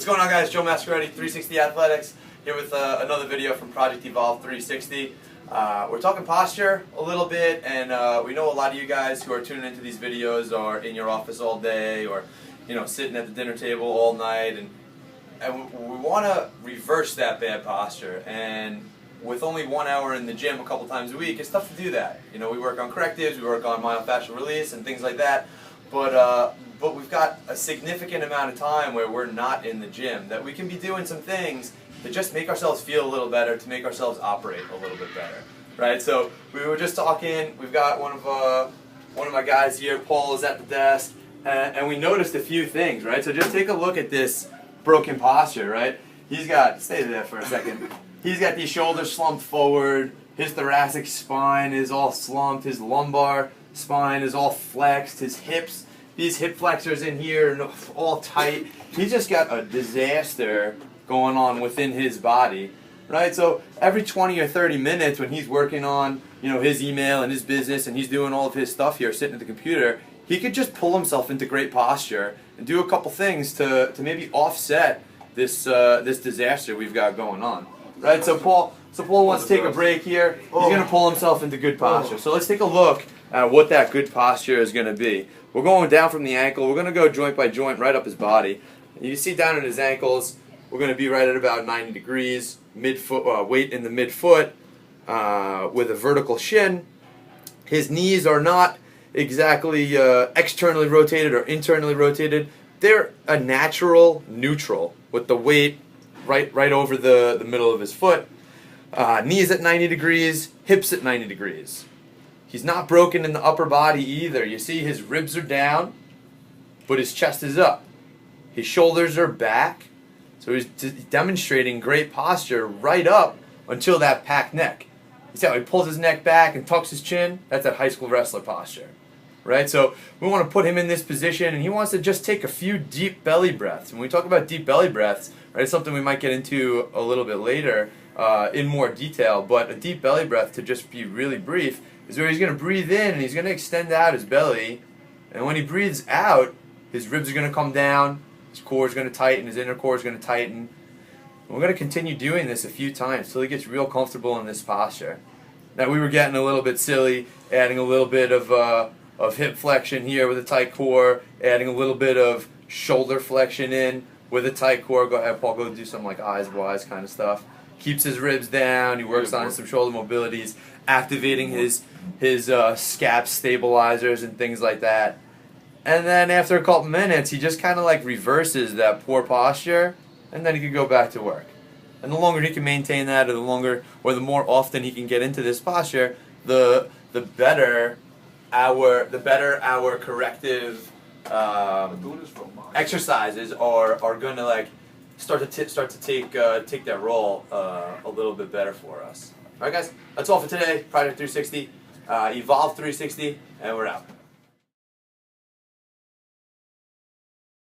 What's going on, guys? Joe Mascaretti, 360 Athletics, here with another video from Project Evolve 360. We're talking posture a little bit, and we know a lot of you guys who are tuning into these videos are in your office all day, or sitting at the dinner table all night, and we want to reverse that bad posture. And with only 1 hour in the gym a couple times a week, it's tough to do that. We work on correctives, we work on myofascial release and things like that, but we've got a significant amount of time where we're not in the gym, that we can be doing some things to just make ourselves feel a little better, to make ourselves operate a little bit better, right? So we were just talking. We've got one of my guys here. Paul is at the desk, and we noticed a few things, right? So just take a look at this broken posture, right? He's got, stay there for a second. He's got these shoulders slumped forward. His thoracic spine is all slumped. His lumbar spine is all flexed. His hips, these hip flexors in here are all tight. He's just got a disaster going on within his body, right? So every 20 or 30 minutes when he's working on, his email and his business, and he's doing all of his stuff here sitting at the computer, he could just pull himself into great posture and do a couple things to maybe offset this this disaster we've got going on, right? So Paul wants to take a break here. He's going to pull himself into good posture. So let's take a look at what that good posture is going to be. We're going down from the ankle. We're going to go joint by joint right up his body. You see down in his ankles, we're going to be right at about 90 degrees, midfoot, weight in the midfoot, with a vertical shin. His knees are not exactly externally rotated or internally rotated. They're a natural neutral with the weight right over the middle of his foot. Knees at 90 degrees, hips at 90 degrees. He's not broken in the upper body either. You see his ribs are down, but his chest is up. His shoulders are back. So he's demonstrating great posture right up until that packed neck. You see how he pulls his neck back and tucks his chin? That's that high school wrestler posture, right? So we want to put him in this position, and he wants to just take a few deep belly breaths. When we talk about deep belly breaths, right, it's something we might get into a little bit later in more detail, but a deep belly breath, to just be really brief, is where he's going to breathe in and he's going to extend out his belly, and when he breathes out, his ribs are going to come down, his core is going to tighten, his inner core is going to tighten. We're going to continue doing this a few times till he gets real comfortable in this posture. Now, we were getting a little bit silly, adding a little bit of hip flexion here with a tight core, adding a little bit of shoulder flexion in with a tight core. Go ahead, Paul, go do some like eyes wise kind of stuff. Keeps his ribs down. He works on some shoulder mobilities, activating his scap stabilizers and things like that. And then after a couple minutes, he just kind of like reverses that poor posture, and then he can go back to work. And the longer he can maintain that, or the more often he can get into this posture, the better our corrective exercises are going to like start to take that role a little bit better for us. All right, guys, that's all for today. Project 360, Evolve 360, and we're out.